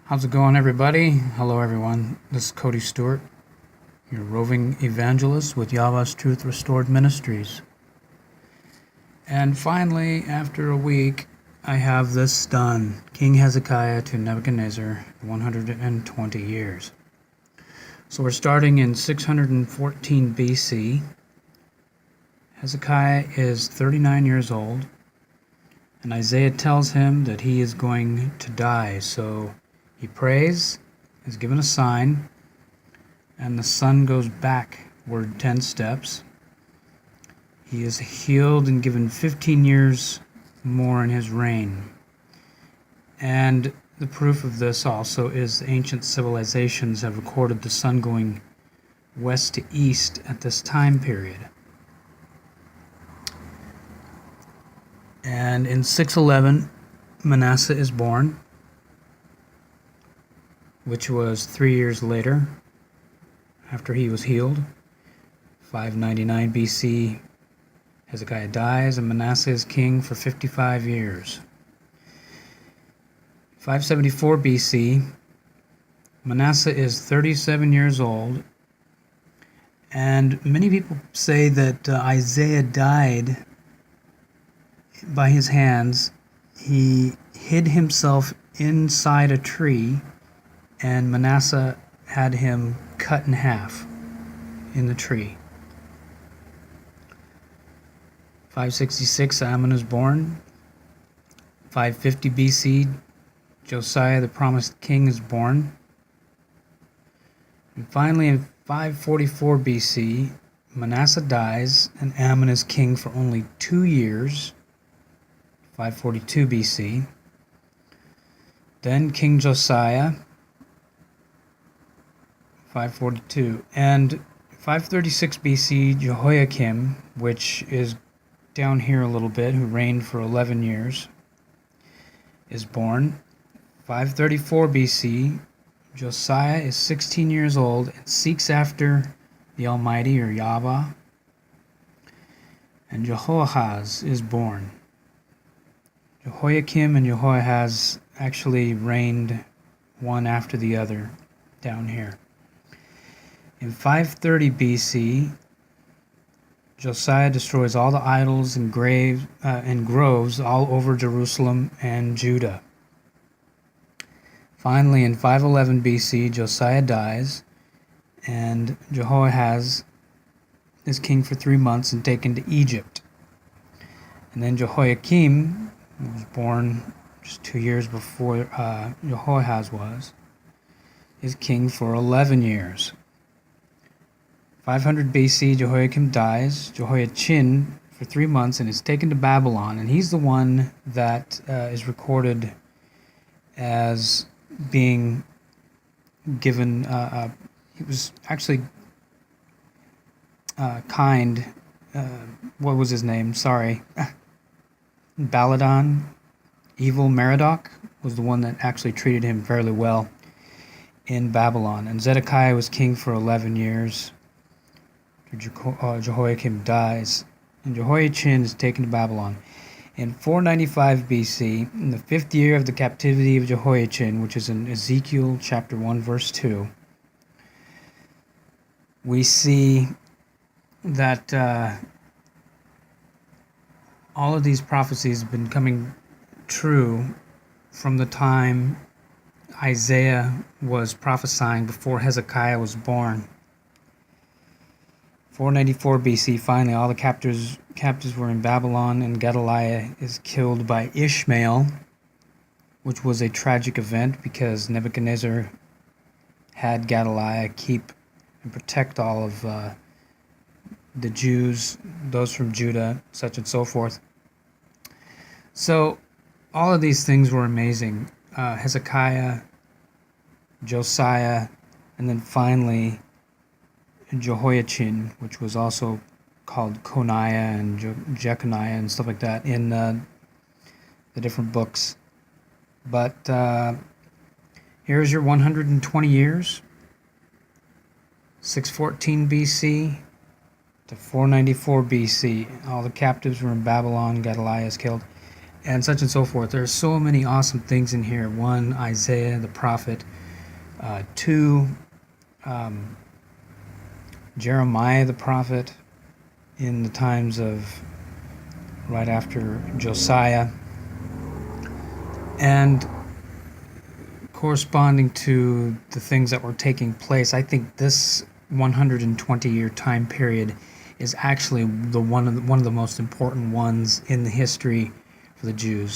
How's it going, everybody? Hello, everyone. This is Cody Stewart, your roving evangelist with YAHVAHs Truth Restored Ministries. And finally, after a week, I have this done. King Hezekiah to Nebuchadnezzar, 120 years. So we're starting in 614 BC. Hezekiah is 39 years old, and Isaiah tells him that he is going to die. So he prays, is given a sign, and the sun goes backward 10 steps. He is healed and given 15 years more in his reign. And the proof of this also is ancient civilizations have recorded the sun going west to east at this time period. And in 611, Manasseh is born, which was 3 years later after he was healed. 599 BC, Hezekiah dies, and Manasseh is king for 55 years. 574 BC, Manasseh is 37 years old, and many people say that Isaiah died by his hands. He hid himself inside a tree, and Manasseh had him cut in half in the tree. 566, Ammon is born. 550 BC, Josiah, the promised king, is born. And finally, in 544 BC, Manasseh dies, and Ammon is king for only 2 years. 542 BC. Then King Josiah, 542, and 536 BC, Jehoiachin, which is down here a little bit, who reigned for 11 years, is born. 534 BC, Josiah is 16 years old and seeks after the Almighty, or YAHVAH, and YAHVAHs is born. Jehoiakim and YAHVAHs actually reigned one after the other down here. In 530 BC, Josiah destroys all the idols and groves all over Jerusalem and Judah. Finally, in 511 BC, Josiah dies, and Jehoiahaz is king for 3 months and taken to Egypt. And then Jehoiakim, who was born just 2 years before Jehoiahaz was, is king for 11 years. 500 BC, Jehoiakim dies, Jehoiachin for 3 months, and is taken to Babylon. And he's the one that is recorded as being given, he was actually kind, what was his name? Sorry. Baladan, evil Merodach, was the one that actually treated him fairly well in Babylon. And Zedekiah was king for 11 years. Jehoiakim dies, and Jehoiachin is taken to Babylon. In 495 BC, in the 5th year of the captivity of Jehoiachin, which is in Ezekiel chapter 1, verse 2, we see that all of these prophecies have been coming true from the time Isaiah was prophesying before Hezekiah was born. 494 BC, finally, all the captives were in Babylon, and Gedaliah is killed by Ishmael, which was a tragic event because Nebuchadnezzar had Gedaliah keep and protect all of the Jews, those from Judah, such and so forth. So all of these things were amazing. Hezekiah, Josiah, and then finally Jehoiachin, which was also called Coniah and Jeconiah and stuff like that in the different books. But here's your 120 years, 614 BC to 494 BC. All the captives were in Babylon. Gedaliah is killed. and such and so forth. There's so many awesome things in here. 1, Isaiah the prophet. 2, Jeremiah the prophet in the times of right after Josiah. And corresponding to the things that were taking place, I think this 120-year time period is actually one of the most important ones in the history for the Jews.